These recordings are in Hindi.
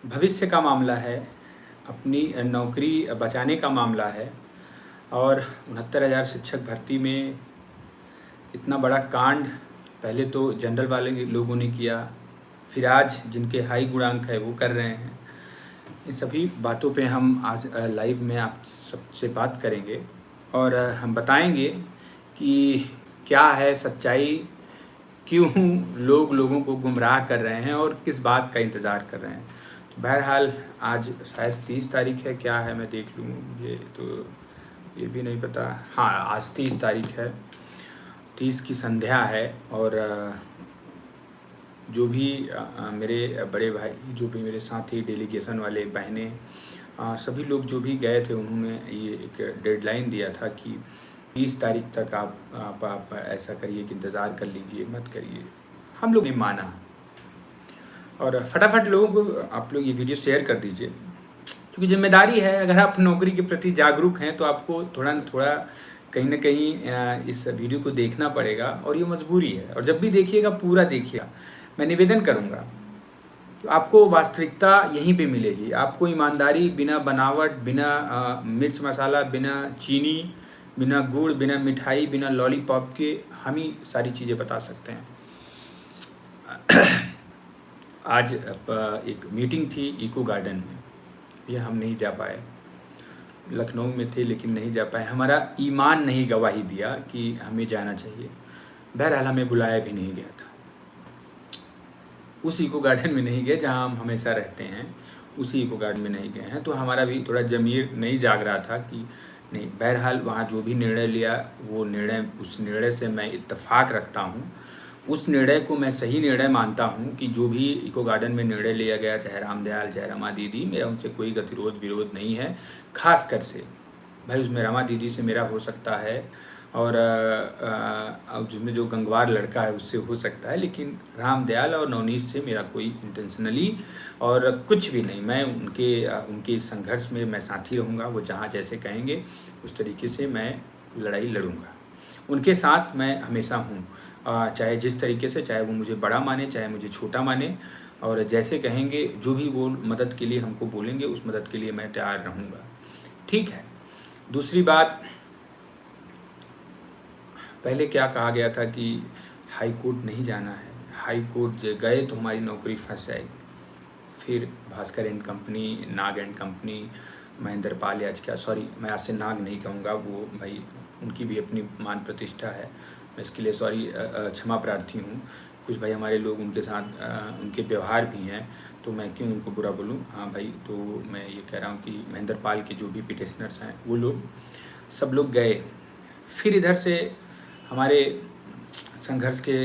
भविष्य का मामला है, अपनी नौकरी बचाने का मामला है। और 69,000 शिक्षक भर्ती में इतना बड़ा कांड पहले तो जनरल वाले लोगों ने किया, फिर आज जिनके हाई गुणांक है वो कर रहे हैं। इन सभी बातों पे हम आज लाइव में आप सबसे बात करेंगे और हम बताएंगे कि क्या है सच्चाई, क्यों लोग लोगों को गुमराह कर रहे हैं और किस बात का इंतज़ार कर रहे हैं। तो बहरहाल आज शायद 30 तारीख है, क्या है मैं देख लूँ, ये भी नहीं पता। हाँ, आज 30 तारीख है, 30 की संध्या है। और जो भी मेरे बड़े भाई, जो भी मेरे साथी डेलीगेशन वाले बहनें, सभी लोग जो भी गए थे, उन्होंने ये एक डेडलाइन दिया था कि 30 तारीख तक आप ऐसा करिए कि इंतज़ार कर लीजिए, मत करिए। हम लोग ने माना और फटाफट लोगों को आप लोग ये वीडियो शेयर कर दीजिए, क्योंकि जिम्मेदारी है। अगर आप नौकरी के प्रति जागरूक हैं तो आपको थोड़ा न थोड़ा कहीं ना कहीं इस वीडियो को देखना पड़ेगा और ये मजबूरी है। और जब भी देखिएगा पूरा देखिएगा। मैं निवेदन करूँगा तो आपको वास्तविकता यहीं पे मिलेगी। आपको ईमानदारी, बिना बनावट, बिना मिर्च मसाला, बिना चीनी, बिना गुड़, बिना मिठाई, बिना लॉलीपॉप के हम ही सारी चीज़ें बता सकते हैं। आज एक मीटिंग थी इको गार्डन में, ये हम नहीं जा पाए। लखनऊ में थे लेकिन नहीं जा पाए। हमारा ईमान नहीं गवाही दिया कि हमें जाना चाहिए। बहरहाल हमें बुलाया भी नहीं गया था। उस इको गार्डन में नहीं गए जहाँ हम हमेशा रहते हैं, उसी इको गार्डन में नहीं गए हैं। तो हमारा भी थोड़ा ज़मीर नहीं जाग रहा था कि नहीं। बहरहाल वहाँ जो भी निर्णय लिया, वो निर्णय, उस निर्णय से मैं इत्तेफाक रखता हूँ। उस निर्णय को मैं सही निर्णय मानता हूँ कि जो भी इको गार्डन में निर्णय लिया गया, चाहे रामदयाल, चाहे रमा दीदी, मेरा उनसे कोई गतिरोध विरोध नहीं है। खास कर से भाई उसमें रमा दीदी से मेरा हो सकता है, और जिसमें जो गंगवार लड़का है उससे हो सकता है, लेकिन रामदयाल और नवनीत से मेरा कोई इंटेंशनली और कुछ भी नहीं। मैं उनके संघर्ष में मैं साथी रहूँगा। वो जहाँ जैसे कहेंगे उस तरीके से मैं लड़ाई लड़ूँगा। उनके साथ मैं हमेशा हूँ, चाहे जिस तरीके से, चाहे वो मुझे बड़ा माने, चाहे मुझे छोटा माने, और जैसे कहेंगे, जो भी वो मदद के लिए हमको बोलेंगे, उस मदद के लिए मैं तैयार रहूँगा। ठीक है। दूसरी बात, पहले क्या कहा गया था कि हाई कोर्ट नहीं जाना है, हाई कोर्ट गए तो हमारी नौकरी फंस जाएगी। फिर Bhaskar and company, Nag and company, Mahendra Pal, आज क्या, सॉरी मैं आज से नाग नहीं कहूँगा, वो भाई उनकी भी अपनी मान प्रतिष्ठा है, मैं इसके लिए सॉरी, क्षमा प्रार्थी हूँ। कुछ भाई हमारे लोग उनके साथ उनके व्यवहार भी हैं, तो मैं क्यों उनको बुरा बोलूँ। हाँ भाई, तो मैं ये कह रहा हूँ कि महेंद्र पाल के जो भी पिटिशनर्स हैं, वो लोग सब लोग गए। फिर इधर से हमारे संघर्ष के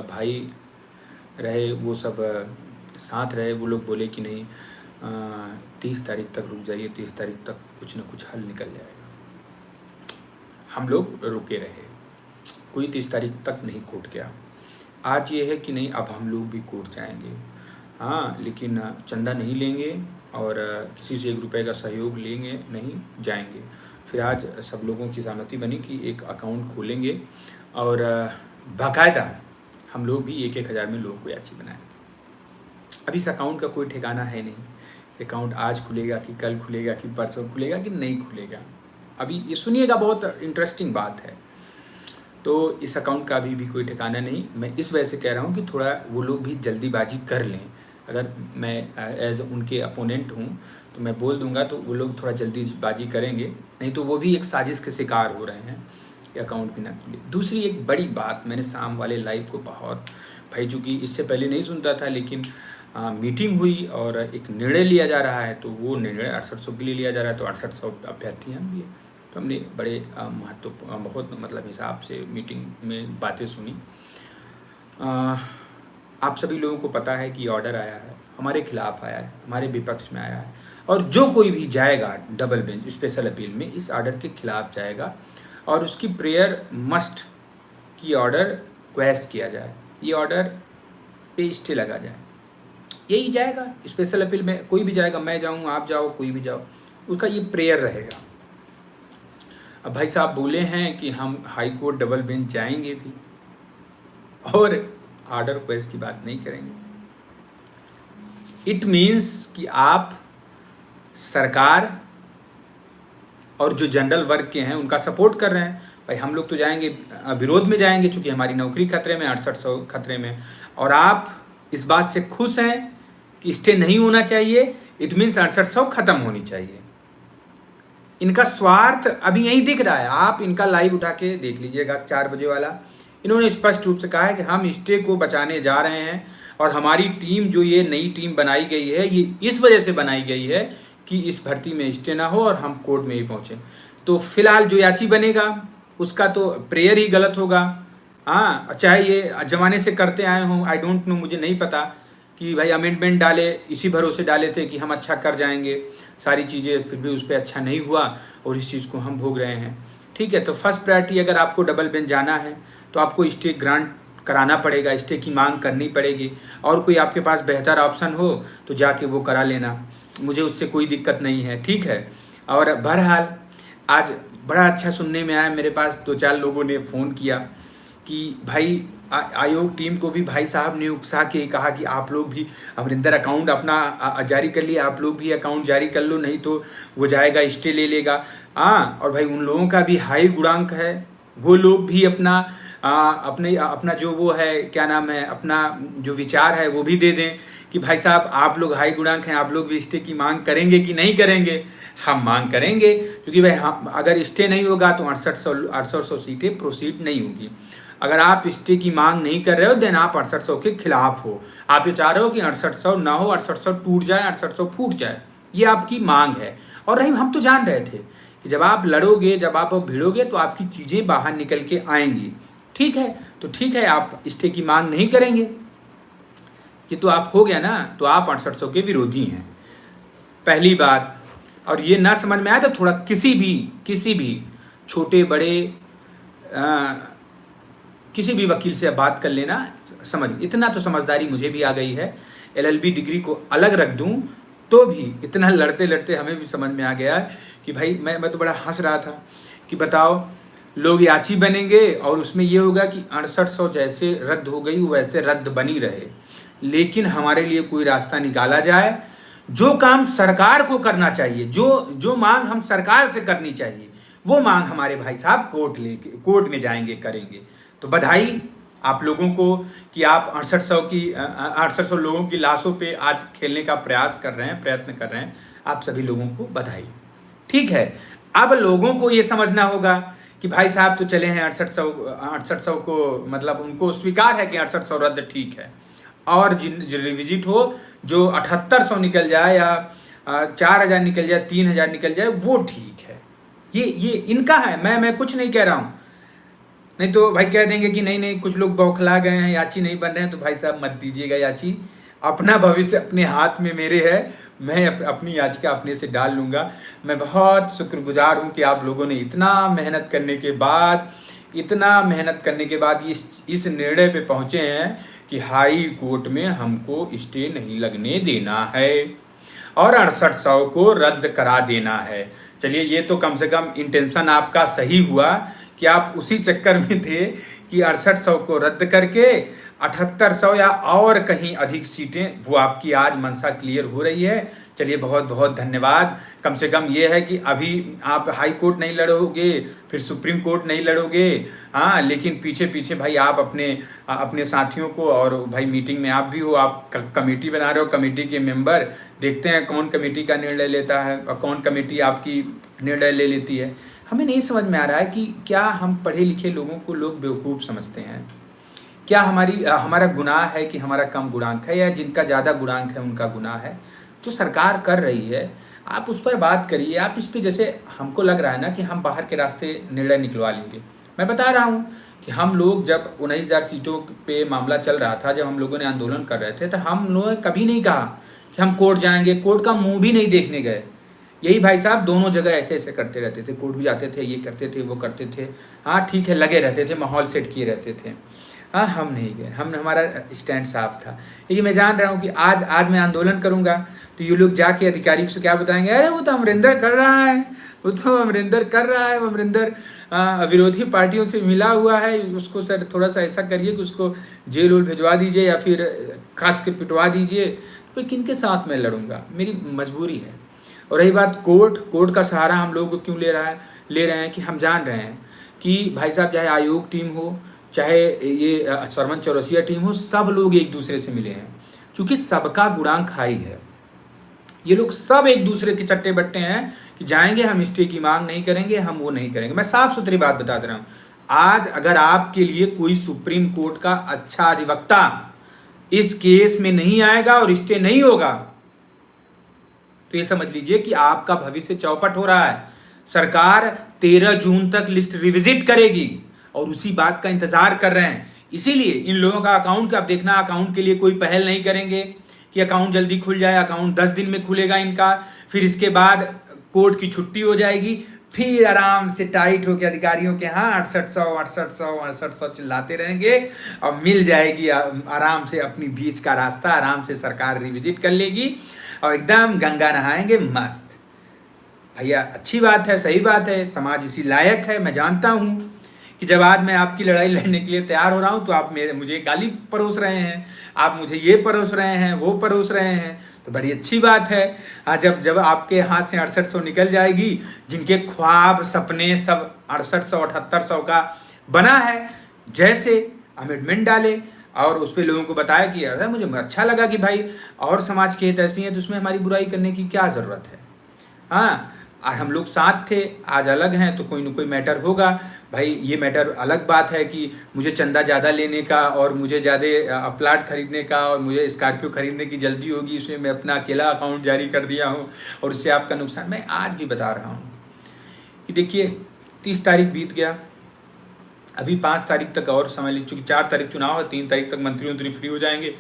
भाई रहे, वो सब साथ रहे। वो लोग बोले कि नहीं, 30 तारीख तक रुक जाइए, 30 तारीख तक कुछ ना कुछ हल निकल जाएगा। हम लोग रुके रहे, कोई 30 तारीख तक नहीं कोर्ट गया। आज ये है कि नहीं, अब हम लोग भी कोर्ट जाएंगे। हाँ, लेकिन चंदा नहीं लेंगे और किसी से 1 रुपये का सहयोग लेंगे नहीं, जाएंगे। फिर आज सब लोगों की सहमति बनी कि एक अकाउंट खोलेंगे और बाकायदा हम लोग भी 1-1 हज़ार में लोग को याची बनाएंगे। अभी इस अकाउंट का कोई ठिकाना है नहीं। अकाउंट आज खुलेगा कि कल खुलेगा कि परसों खुलेगा कि नहीं खुलेगा। अभी ये सुनिएगा, बहुत इंटरेस्टिंग बात है। तो इस अकाउंट का अभी भी कोई ठिकाना नहीं। मैं इस वजह से कह रहा हूँ कि थोड़ा वो लोग भी जल्दीबाजी कर लें। अगर मैं एज उनके अपोनेंट हूँ तो मैं बोल दूंगा, तो वो लोग थोड़ा जल्दीबाजी करेंगे, नहीं तो वो भी एक साजिश के शिकार हो रहे हैं कि अकाउंट भी ना खुले। दूसरी एक बड़ी बात, मैंने शाम वाले लाइव को बहुत भाई, चूँकि इससे पहले नहीं सुनता था, लेकिन मीटिंग हुई और एक निर्णय लिया जा रहा है, तो वो निर्णय 6800 के लिए लिया जा रहा है, तो 6800 अभ्यर्थी हम भी हैं। तो हमने बड़े महत्वपूर्ण, बहुत मतलब हिसाब से मीटिंग में बातें सुनी। आप सभी लोगों को पता है कि ऑर्डर आया है, हमारे खिलाफ आया है, हमारे विपक्ष में आया है, और जो कोई भी जाएगा डबल बेंच स्पेशल अपील में, इस ऑर्डर के खिलाफ जाएगा और उसकी प्रेयर मस्ट कि ऑर्डर क्वेश किया जाए, ये ऑर्डर पे स्टे लगा जाए, यही जाएगा स्पेशल अपील में। कोई भी जाएगा, मैं जाऊँ, आप जाओ, कोई भी जाओ, उसका ये प्रेयर रहेगा। अब भाई साहब बोले हैं कि हम हाई कोर्ट डबल बेंच जाएंगे भी और ऑर्डर क्वेश की बात नहीं करेंगे। इट मीन्स कि आप सरकार और जो जनरल वर्ग के हैं उनका सपोर्ट कर रहे हैं। भाई हम लोग तो जाएंगे, विरोध में जाएंगे, चूंकि हमारी नौकरी खतरे में, 6800 खतरे में, और आप इस बात से खुश हैं कि स्टे नहीं होना चाहिए। इट मीन्स 6800 खत्म होनी चाहिए। इनका स्वार्थ अभी यही दिख रहा है। आप इनका लाइव उठा के देख लीजिएगा 4 बजे वाला। इन्होंने स्पष्ट रूप से कहा है कि हम स्टे को बचाने जा रहे हैं, और हमारी टीम, जो ये नई टीम बनाई गई है, ये इस वजह से बनाई गई है कि इस भर्ती में स्टे ना हो और हम कोर्ट में ही पहुँचे। तो फिलहाल जो याची बनेगा उसका तो प्रेयर ही गलत होगा। हाँ, चाहे ये ज़माने से करते आए हों, आई डोंट नो, मुझे नहीं पता कि भाई अमेंडमेंट डाले, इसी भरोसे डाले थे कि हम अच्छा कर जाएंगे सारी चीज़ें, फिर भी उस पर अच्छा नहीं हुआ और इस चीज़ को हम भोग रहे हैं। ठीक है, तो फर्स्ट प्रायोरिटी, अगर आपको डबल बेंच जाना है तो आपको स्टे ग्रांट कराना पड़ेगा, स्टे की मांग करनी पड़ेगी, और कोई आपके पास बेहतर ऑप्शन हो तो जाके वो करा लेना, मुझे उससे कोई दिक्कत नहीं है। ठीक है, और बहरहाल आज बड़ा अच्छा सुनने में आया, मेरे पास 2-4 लोगों ने फ़ोन किया कि भाई आयोग टीम को भी भाई साहब ने उकसा के कहा कि आप लोग भी अमरिंदर अकाउंट अपना जारी कर लिए, आप लोग भी अकाउंट जारी कर लो, नहीं तो वो जाएगा स्टे ले लेगा। हाँ, और भाई उन लोगों का भी हाई गुणांक है, वो लोग भी अपना अपना जो वो है, क्या नाम है, अपना जो विचार है वो भी दे दें कि भाई साहब आप लोग हाई गुणांक हैं, आप लोग भी स्टे की मांग करेंगे कि नहीं करेंगे। हम मांग करेंगे, क्योंकि भाई हम अगर स्टे नहीं होगा तो 6800 सीटें प्रोसीड नहीं होगी। अगर आप स्टे की मांग नहीं कर रहे हो देन आप 6800 के खिलाफ हो। आप ये चाह रहे हो कि 6800 ना हो, 6800 टूट जाए, 6800 फूट जाए, ये आपकी मांग है। और रही, हम तो जान रहे थे कि जब आप लड़ोगे, जब आप भिड़ोगे तो आपकी चीज़ें बाहर निकल के आएंगी। ठीक है, तो ठीक है, आप स्टे की मांग नहीं करेंगे, ये तो आप हो गया ना, तो आप 6800 के विरोधी हैं, पहली बात। और ये ना समझ में आया तो थोड़ा किसी भी छोटे बड़े किसी भी वकील से बात कर लेना, समझ, इतना तो समझदारी मुझे भी आ गई है। LLB डिग्री को अलग रख दूं तो भी इतना लड़ते लड़ते हमें भी समझ में आ गया कि भाई मैं तो बड़ा हंस रहा था कि बताओ, लोग याची बनेंगे और उसमें ये होगा कि 6800 जैसे रद्द हो गई वैसे रद्द बनी रहे, लेकिन हमारे लिए कोई रास्ता निकाला जाए। जो काम सरकार को करना चाहिए, जो मांग हम सरकार से करनी चाहिए, वो मांग हमारे भाई साहब कोर्ट में जाएंगे, करेंगे। तो बधाई आप लोगों को कि आप 6800 लोगों की लाशों पे आज खेलने का प्रयत्न कर रहे हैं। आप सभी लोगों को बधाई। ठीक है, अब लोगों को ये समझना होगा कि भाई साहब तो चले हैं 6800 को, मतलब उनको स्वीकार है कि 6800 रद्द ठीक है, और जो रिविजिट हो, जो 7800 निकल जाए या 4000 निकल जाए, 3000 निकल जाए, वो ठीक है। ये इनका है, मैं कुछ नहीं कह रहा हूँ। नहीं तो भाई कह देंगे कि नहीं कुछ लोग बौखला गए हैं, याची नहीं बन रहे हैं, तो भाई साहब मत दीजिएगा याची। अपना भविष्य अपने हाथ में मेरे है, मैं अपनी याचिका अपने से डाल लूँगा। मैं बहुत शुक्रगुजार हूँ कि आप लोगों ने इतना मेहनत करने के बाद इस निर्णय पे पहुँचे हैं कि हाई कोर्ट में हमको स्टे नहीं लगने देना है और 6800 को रद्द करा देना है। चलिए, ये तो कम से कम इंटेंशन आपका सही हुआ कि आप उसी चक्कर में थे कि 6800 को रद्द करके 7800 या और कहीं अधिक सीटें, वो आपकी आज मंशा क्लियर हो रही है। चलिए, बहुत बहुत धन्यवाद। कम से कम ये है कि अभी आप हाई कोर्ट नहीं लड़ोगे, फिर सुप्रीम कोर्ट नहीं लड़ोगे, हाँ, लेकिन पीछे भाई आप अपने साथियों को, और भाई मीटिंग में आप भी हो, आप कमेटी बना रहे हो, कमेटी के मेंबर, देखते हैं कौन कमेटी का निर्णय लेता है और कौन कमेटी आपकी निर्णय ले लेती है। हमें नहीं समझ में आ रहा है कि क्या हम पढ़े लिखे लोगों को लोग बेवकूफ़ समझते हैं, क्या हमारा गुनाह है कि हमारा कम गुणांक है, या जिनका ज़्यादा गुणांक है उनका गुनाह है। जो सरकार कर रही है आप उस पर बात करिए। आप इस पर, जैसे हमको लग रहा है ना कि हम बाहर के रास्ते निर्णय निकलवा लेंगे। मैं बता रहा हूँ कि हम लोग जब 19,000 सीटों पे मामला चल रहा था, जब हम लोगों ने आंदोलन कर रहे थे, तो हम लोगों ने कभी नहीं कहा कि हम कोर्ट जाएंगे, कोर्ट का मुँह भी नहीं देखने गए। यही भाई साहब दोनों जगह ऐसे करते रहते थे, कोर्ट भी जाते थे, ये करते थे, वो करते थे, हाँ ठीक है, लगे रहते थे, माहौल सेट किए रहते थे। हाँ, हम नहीं गए, हमारा स्टैंड साफ था। लेकिन मैं जान रहा हूँ कि आज मैं आंदोलन करूँगा तो ये लोग जाके अधिकारी से क्या बताएंगे, अरे वो तो अमरिंदर कर रहा है, वो अमरिंदर विरोधी पार्टियों से मिला हुआ है, उसको सर थोड़ा सा ऐसा करिए कि उसको जेल उल भिजवा दीजिए या फिर खास के पिटवा दीजिए, तो किन के साथ मैं लड़ूंगा, मेरी मजबूरी है। और रही बात कोर्ट का सहारा हम लोगों को क्यों ले रहे हैं कि हम जान रहे हैं कि भाई साहब, चाहे आयोग टीम हो, चाहे ये सरमन चौरसिया टीम हो, सब लोग एक दूसरे से मिले हैं, क्योंकि सबका गुणांक हाई है। ये लोग सब एक दूसरे के चट्टे बट्टे हैं कि जाएंगे हम स्टे की मांग नहीं करेंगे, हम वो नहीं करेंगे। मैं साफ सुथरी बात बता दे रहा हूँ, आज अगर आपके लिए कोई सुप्रीम कोर्ट का अच्छा अधिवक्ता इस केस में नहीं आएगा और स्टे नहीं होगा, तो ये समझ लीजिए कि आपका भविष्य चौपट हो रहा है। सरकार 13 जून तक लिस्ट रिविजिट करेगी और उसी बात का इंतजार कर रहे हैं। इसीलिए इन लोगों का अकाउंट का, आप देखना, अकाउंट के लिए कोई पहल नहीं करेंगे कि अकाउंट जल्दी खुल जाए। अकाउंट 10 दिन में खुलेगा इनका, फिर इसके बाद कोर्ट की छुट्टी हो जाएगी, फिर आराम से टाइट होकर अधिकारियों के यहाँ 6800 चिल्लाते रहेंगे और मिल जाएगी आराम से अपनी बीच का रास्ता। आराम से सरकार रिविजिट कर लेगी और एकदम गंगा नहाएंगे मस्त। भैया अच्छी बात है, सही बात है, समाज इसी लायक है। मैं जानता हूँ कि जब आज मैं आपकी लड़ाई लड़ने के लिए तैयार हो रहा हूँ तो आप मुझे गाली परोस रहे हैं, आप मुझे ये परोस रहे हैं, वो परोस रहे हैं, तो बड़ी अच्छी बात है। हाँ, जब आपके हाथ से 6800 निकल जाएगी, जिनके ख्वाब सपने सब 6800 7800 का बना है, जैसे अमेंडमेंट डाले और उस पर लोगों को बताया कि अरे मुझे अच्छा लगा कि भाई और समाज के हित ऐसी हैं, तो उसमें हमारी बुराई करने की क्या ज़रूरत है। हाँ, आज हम लोग साथ थे, आज अलग हैं, तो कोई ना कोई मैटर होगा। भाई ये मैटर अलग बात है कि मुझे चंदा ज़्यादा लेने का और मुझे ज़्यादा प्लाट खरीदने का और मुझे स्कॉर्पियो खरीदने की जल्दी होगी, इसमें मैं अपना अकेला अकाउंट जारी कर दिया हूँ और उससे आपका नुकसान। मैं आज भी बता रहा हूँ कि देखिए 30 तारीख बीत गया, अभी 5 तारीख तक और समय ले, चूँकि 4 तारीख चुनाव है, 3 तारीख तक मंत्री फ्री हो जाएंगे,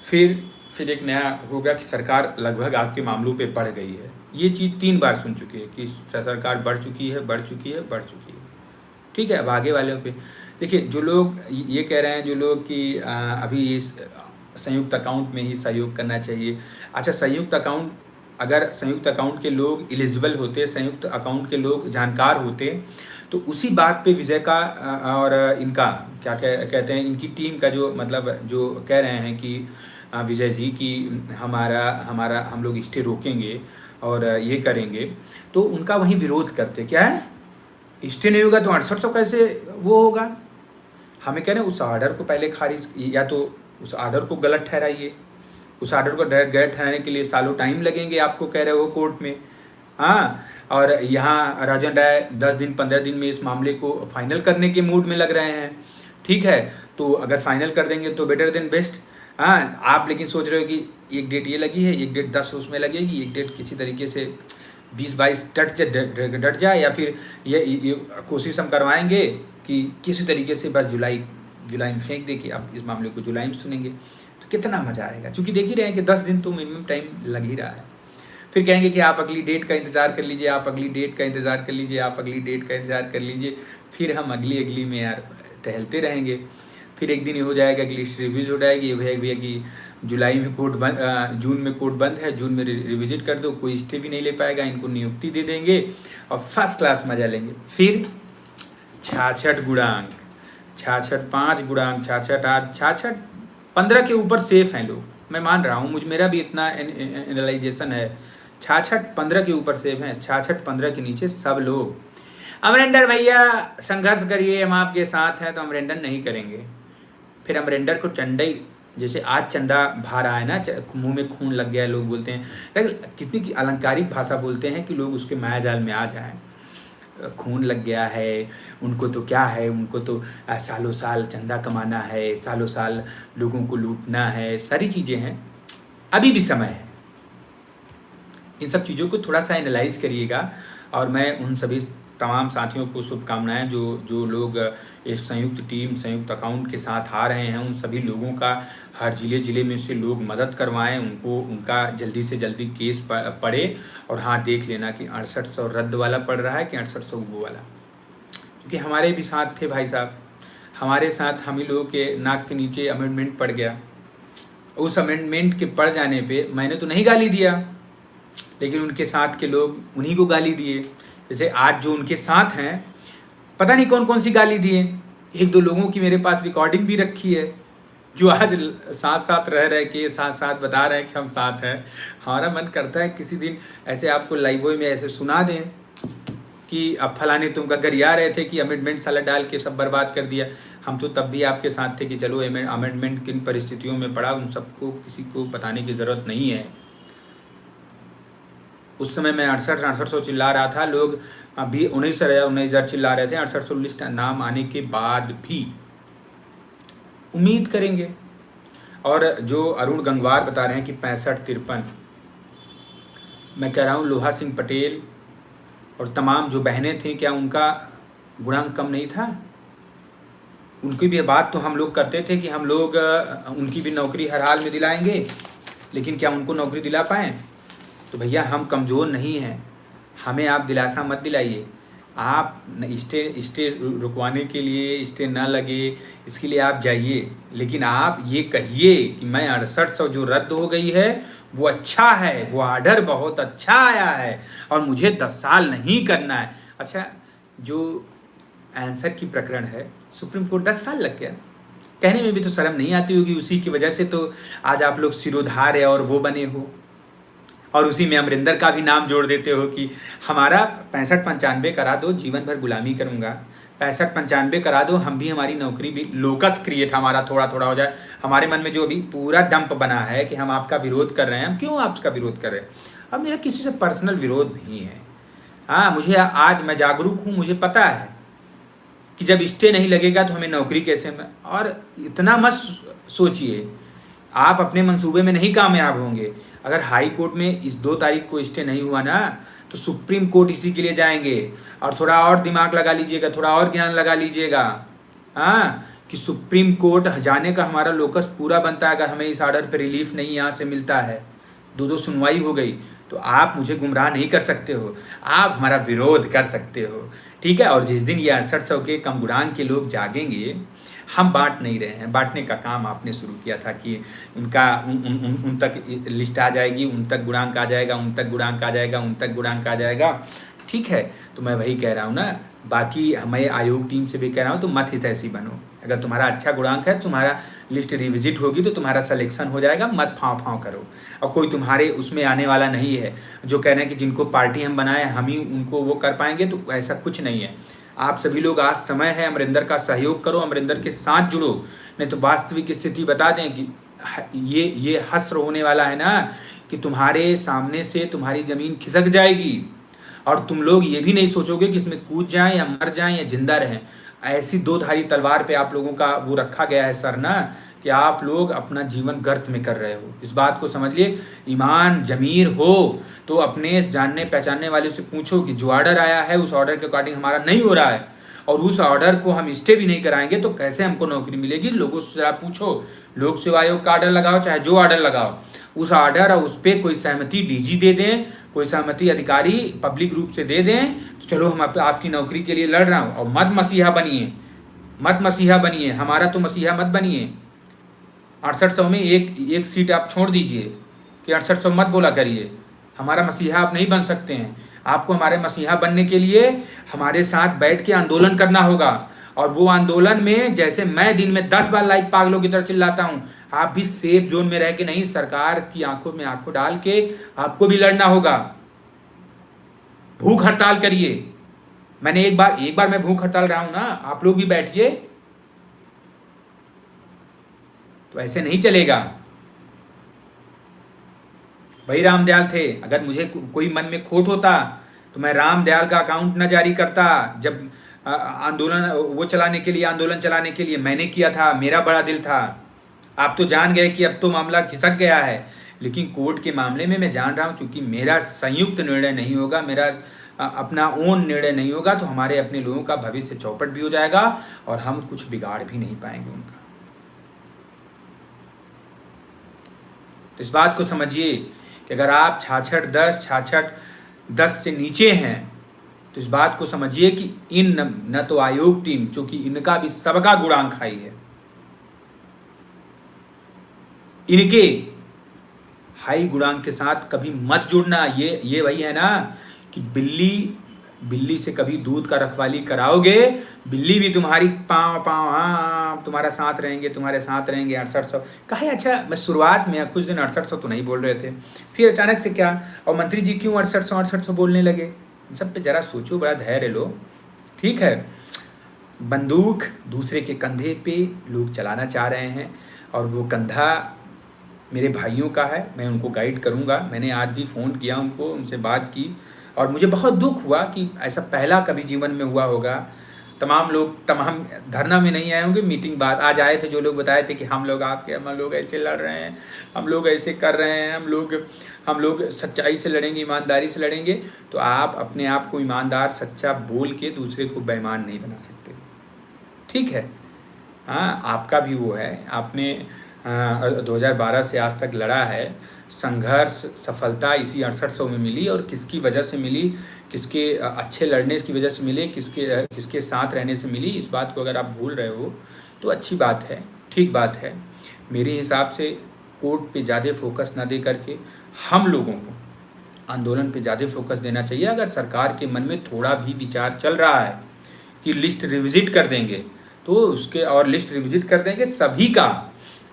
फिर एक नया होगा कि सरकार लगभग आपके मामलों पे बढ़ गई है। ये चीज़ 3 बार सुन चुके हैं कि सरकार बढ़ चुकी है। ठीक है, अब आगे वालों पे देखिए, जो लोग ये कह रहे हैं, जो लोग कि अभी इस संयुक्त अकाउंट में ही सहयोग करना चाहिए। अच्छा, संयुक्त अकाउंट, अगर संयुक्त अकाउंट के लोग एलिजिबल होते, संयुक्त अकाउंट के लोग जानकार होते, तो उसी बात पे विजय का और इनका क्या कहते हैं, इनकी टीम का जो मतलब जो कह रहे हैं कि विजय जी कि हमारा हम लोग स्टे रोकेंगे और ये करेंगे, तो उनका वहीं विरोध करते। क्या है, स्टे नहीं होगा तो 6800 कैसे वो होगा। हमें कह रहे हैं उस आर्डर को पहले खारिज, या तो उस आर्डर को गलत ठहराइए। उस आर्डर को गलत ठहराने के लिए सालों टाइम लगेंगे, आपको कह रहे हो कोर्ट में। हाँ, और यहाँ राजन राय 10 दिन 15 दिन में इस मामले को फाइनल करने के मूड में लग रहे हैं। ठीक है, तो अगर फाइनल कर देंगे तो बेटर देन बेस्ट। हाँ, आप लेकिन सोच रहे हो कि एक डेट ये लगी है, एक डेट 10 उसमें लगेगी, एक डेट किसी तरीके से 20-22 डट जाए, या फिर ये कोशिश हम करवाएंगे कि किसी तरीके से बस जुलाई में फेंक दे कि अब इस मामले को जुलाई में सुनेंगे, तो कितना मज़ा आएगा। क्योंकि देख ही रहे हैं कि 10 दिन तो मिनिमम टाइम लग ही रहा है। फिर कहेंगे कि आप अगली डेट का इंतज़ार कर लीजिए, आप अगली डेट का इंतज़ार कर लीजिए, आप अगली डेट का इंतज़ार कर लीजिए। फिर हम अगली में यार टहलते रहेंगे। फिर एक दिन ये हो जाएगा कि लिस्ट रिव्यूज हो जाएगी, ये भैया कि जुलाई में कोर्ट बंद, जून में कोर्ट बंद है, जून में रिविजिट कर दो, कोई स्टे भी नहीं ले पाएगा, इनको नियुक्ति दे देंगे और फर्स्ट क्लास मजा लेंगे। फिर 66 गुणांक, 66 5 गुणांक, 66 8, 66 15 के ऊपर सेफ हैं लोग, मैं मान रहा हूँ, मेरा भी इतना एनालाइजेशन है। 66 15 के ऊपर सेफ हैं, 66 15 के नीचे सब लोग अमरेंडर भैया संघर्ष करिए, हम आपके साथ हैं, तो अमरेंडर नहीं करेंगे। फिर अमरेंडर को चंडई, जैसे आज चंदा भा रहा है ना, मुंह में खून लग गया, लोग बोलते हैं, लेकिन कितनी की अलंकारिक भाषा बोलते हैं कि लोग उसके मायाजाल में आ जाएं। खून लग गया है, उनको तो क्या है, उनको तो सालों साल चंदा कमाना है, सालों साल लोगों को लूटना है, सारी चीज़ें हैं, अभी भी समय है। इन सब चीज़ों को थोड़ा सा एनालाइज करिएगा। और मैं उन सभी तमाम साथियों को शुभकामनाएं जो लोग एक संयुक्त टीम, संयुक्त अकाउंट के साथ आ रहे हैं, उन सभी लोगों का हर ज़िले में से लोग मदद करवाएं, उनका जल्दी से जल्दी केस पड़े। और हाँ, देख लेना कि 6800 रद्द वाला पड़ रहा है कि 6800 वो वाला, क्योंकि हमारे भी साथ थे भाई साहब, हमारे साथ हम ही लोगों के नाक के नीचे अमेंडमेंट पड़ गया। उस अमेंडमेंट के पड़ जाने पर मैंने तो नहीं गाली दिया, लेकिन उनके साथ के लोग उन्हीं को गाली दिए। जैसे आज जो उनके साथ हैं, पता नहीं कौन कौन सी गाली दिए। 1-2 लोगों की मेरे पास रिकॉर्डिंग भी रखी है जो आज साथ साथ रह के साथ साथ बता रहे हैं कि हम साथ हैं। हमारा मन करता है किसी दिन ऐसे आपको लाइवों में ऐसे सुना दें कि अब फलाने तुम का गरिया रहे थे कि अमेंडमेंट साला डाल के सब बर्बाद कर दिया। हम तो तब भी आपके साथ थे कि चलो अमेंडमेंट किन परिस्थितियों में पड़ा उन सबको किसी को बताने की ज़रूरत नहीं है। उस समय मैं 6800 चिल्ला रहा था, लोग अभी 19,000 चिल्ला रहे थे। 6800 लिस्ट नाम आने के बाद भी उम्मीद करेंगे। और जो अरुण गंगवार बता रहे हैं कि 65-53, मैं कह रहा हूँ लोहा सिंह पटेल और तमाम जो बहनें थीं, क्या उनका गुणांक कम नहीं था? उनकी भी बात तो हम लोग करते थे कि हम लोग उनकी भी नौकरी हर हाल में दिलाएंगे, लेकिन क्या उनको नौकरी दिला पाएँ? तो भैया हम कमज़ोर नहीं हैं, हमें आप दिलासा मत दिलाइए। आप स्टे रुकवाने के लिए स्टे ना लगे इसके लिए आप जाइए, लेकिन आप ये कहिए कि मैं 6800 जो रद्द हो गई है वो अच्छा है, वो आर्डर बहुत अच्छा आया है और मुझे 10 साल नहीं करना है। अच्छा, जो आंसर की प्रकरण है सुप्रीम कोर्ट 10 साल लग गया, कहने में भी तो शर्म नहीं आती होगी। उसी की वजह से तो आज आप लोग सिरोधार्य और वो बने हो, और उसी में अमरिंदर का भी नाम जोड़ देते हो कि हमारा 65-95 करा दो, जीवन भर गुलामी करूँगा। 65-95 करा दो, हम भी हमारी नौकरी भी लोकस क्रिएट हमारा थोड़ा थोड़ा हो जाए। हमारे मन में जो अभी पूरा डंप बना है कि हम आपका विरोध कर रहे हैं, हम क्यों आपका विरोध कर रहे हैं? अब मेरा किसी से पर्सनल विरोध नहीं है। हाँ, मुझे आज मैं जागरूक हूँ, मुझे पता है कि जब स्टे नहीं लगेगा तो हमें नौकरी कैसे में, और इतना मत सोचिए, आप अपने मंसूबे में नहीं कामयाब होंगे। अगर हाई कोर्ट में इस 2 तारीख को स्टे नहीं हुआ ना, तो सुप्रीम कोर्ट इसी के लिए जाएंगे। और थोड़ा और दिमाग लगा लीजिएगा, थोड़ा और ज्ञान लगा लीजिएगा, हाँ, कि सुप्रीम कोर्ट जाने का हमारा लोकस पूरा बनता है अगर हमें इस ऑर्डर पर रिलीफ नहीं यहाँ से मिलता है। 2 सुनवाई हो गई तो आप मुझे गुमराह नहीं कर सकते हो, आप हमारा विरोध कर सकते हो, ठीक है। और जिस दिन ये 6800 के कम गुणांक के लोग जागेंगे, हम बांट नहीं रहे हैं, बांटने का काम आपने शुरू किया था कि उनका उन तक लिस्ट आ जाएगी, उन तक गुणांक आ जाएगा, उन तक गुणांक आ जाएगा, उन तक गुणांक आ जाएगा, ठीक है। तो मैं वही कह रहा हूँ ना, बाकी मैं आयोग टीम से भी कह रहा हूँ, तो मत हितैषी बनो। अगर तुम्हारा अच्छा गुणांक है, तुम्हारा लिस्ट रिविजिट होगी तो तुम्हारा सिलेक्शन हो जाएगा, मत फाँव करो। और कोई तुम्हारे उसमें आने वाला नहीं है जो कह रहे हैं कि जिनको पार्टी हम बनाए हम ही उनको वो कर पाएंगे, तो ऐसा कुछ नहीं है। आप सभी लोग, आज समय है, अमरिंदर का सहयोग करो, अमरिंदर के साथ जुड़ो, नहीं तो वास्तविक स्थिति बता दें कि ये हस्र होने वाला है ना कि तुम्हारे सामने से तुम्हारी ज़मीन खिसक जाएगी और तुम लोग ये भी नहीं सोचोगे कि इसमें कूद जाएं या मर जाएं या जिंदा रहें। ऐसी 2 धारी तलवार पे आप लोगों का वो रखा गया है सर ना, कि आप लोग अपना जीवन गर्त में कर रहे हो। इस बात को समझिए। ईमान ज़मीर हो तो अपने जानने पहचानने वाले से पूछो कि जो ऑर्डर आया है उस ऑर्डर के अकॉर्डिंग हमारा नहीं हो रहा है और उस ऑर्डर को हम स्टे भी नहीं कराएंगे तो कैसे हमको नौकरी मिलेगी। लोगों से आप पूछो, लोक सेवा आयोग का ऑर्डर लगाओ, चाहे जो ऑर्डर लगाओ, उस ऑर्डर और उस पर कोई सहमति डीजी दे दें, कोई सहमति अधिकारी पब्लिक रूप से दे दें, तो चलो हम आपकी नौकरी के लिए लड़ रहा हूँ। और मत मसीहा बनिए, मत मसीहा बनिए, हमारा तो मसीहा मत बनिए। 6800 में एक सीट आप छोड़ दीजिए कि 6800 मत बोला करिए, हमारा मसीहा आप नहीं बन सकते हैं। आपको हमारे मसीहा बनने के लिए हमारे साथ बैठ के आंदोलन करना होगा। और वो आंदोलन में जैसे मैं दिन में 10 बार लाइव पागलों की तरह चिल्लाता हूँ, आप भी सेफ जोन में रह के नहीं, सरकार की आंखों में आंखों डाल के आपको भी लड़ना होगा। भूख हड़ताल करिए। मैंने एक बार मैं भूख हड़ताल रहा हूं ना, आप लोग भी बैठिए, तो ऐसे नहीं चलेगा। भाई रामदयाल थे, अगर मुझे कोई मन में खोट होता तो मैं रामदयाल का अकाउंट न जारी करता। जब आंदोलन वो चलाने के लिए, आंदोलन चलाने के लिए मैंने किया था, मेरा बड़ा दिल था। आप तो जान गए कि अब तो मामला खिसक गया है, लेकिन कोर्ट के मामले में मैं जान रहा हूँ चूंकि मेरा संयुक्त निर्णय नहीं होगा, मेरा अपना ओन निर्णय नहीं होगा, तो हमारे अपने लोगों का भविष्य चौपट भी हो जाएगा और हम कुछ बिगाड़ भी नहीं पाएंगे उनका। तो इस बात को समझिए कि अगर आप 66-10 से नीचे हैं तो इस बात को समझिए कि इन न तो आयोग टीम, चूंकि इनका भी सबका गुणांक हाई है, इनके हाई गुणांक के साथ कभी मत जुड़ना। ये वही है ना कि बिल्ली बिल्ली से कभी दूध का रखवाली कराओगे, बिल्ली भी तुम्हारी पाँव पाँव हाँ तुम्हारा साथ रहेंगे, तुम्हारे साथ रहेंगे। 6800 कहे, अच्छा मैं शुरुआत में कुछ दिन 6800 तो नहीं बोल रहे थे, फिर अचानक से क्या, और मंत्री जी क्यों 6800 बोलने लगे? इन सब पे जरा सोचो, बड़ा धैर्य लो। ठीक है, बंदूक दूसरे के कंधे पे लोग चलाना चाह रहे हैं, और वो कंधा मेरे भाइयों का है, मैं उनको गाइड करूँगा। मैंने आज भी फ़ोन किया उनको, उनसे बात की, और मुझे बहुत दुख हुआ कि ऐसा पहला कभी जीवन में हुआ होगा। तमाम लोग तमाम धरना में नहीं आए होंगे, मीटिंग बाद आज आए थे, जो लोग बताए थे कि हम लोग ऐसे लड़ रहे हैं, हम लोग ऐसे कर रहे हैं, हम लोग सच्चाई से लड़ेंगे, ईमानदारी से लड़ेंगे। तो आप अपने आप को ईमानदार सच्चा बोल के दूसरे को बेईमान नहीं बना सकते। ठीक है, हाँ आपका भी वो है, आपने 2012 से आज तक लड़ा है, संघर्ष सफलता इसी 6800 में मिली, और किसकी वजह से मिली, किसके अच्छे लड़ने की वजह से मिले, किसके साथ रहने से मिली, इस बात को अगर आप भूल रहे हो तो अच्छी बात है, ठीक बात है। मेरे हिसाब से कोर्ट पे ज़्यादा फोकस ना दे करके हम लोगों को आंदोलन पे ज़्यादा फोकस देना चाहिए। अगर सरकार के मन में थोड़ा भी विचार चल रहा है कि लिस्ट रिविजिट कर देंगे, तो उसके और लिस्ट रिविजिट कर देंगे,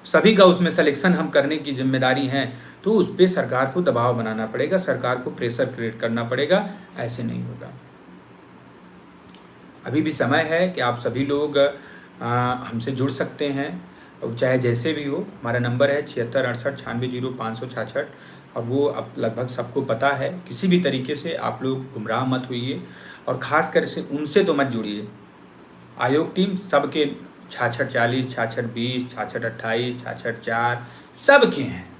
सभी का उसमें सिलेक्शन हम करने की जिम्मेदारी है, तो उस पर सरकार को दबाव बनाना पड़ेगा, सरकार को प्रेशर क्रिएट करना पड़ेगा, ऐसे नहीं होगा। अभी भी समय है कि आप सभी लोग हमसे जुड़ सकते हैं, चाहे जैसे भी हो। हमारा नंबर है 7668 और वो अब लगभग सबको पता है। किसी भी तरीके से आप लोग गुमराह मत होइए, और ख़ास कर से उनसे तो मत जुड़िए। आयोग टीम सबके 6640, 6620, 6628, 66 सबके हैं।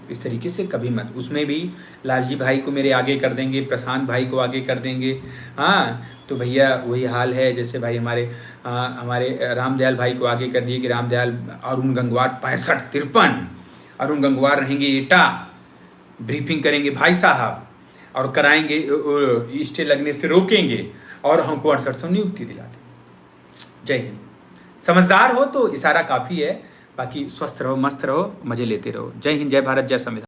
इस तरीके से कभी मत, उसमें भी लालजी भाई को मेरे आगे कर देंगे, प्रशांत भाई को आगे कर देंगे। हाँ, तो भैया वही हाल है, जैसे भाई हमारे रामदयाल भाई को आगे कर दिए कि रामदयाल, अरुण गंगवार 65-53, अरुण गंगवार रहेंगे एटा, ब्रीफिंग करेंगे भाई साहब, और कराएंगे, स्टे लगने से रोकेंगे, और हमको 6800 नियुक्ति दिला दें। जय हिंद। समझदार हो तो इशारा काफ़ी है, बाकी स्वस्थ रहो, मस्त रहो, मज़े लेते रहो। जय हिंद, जय भारत, जय संविधान।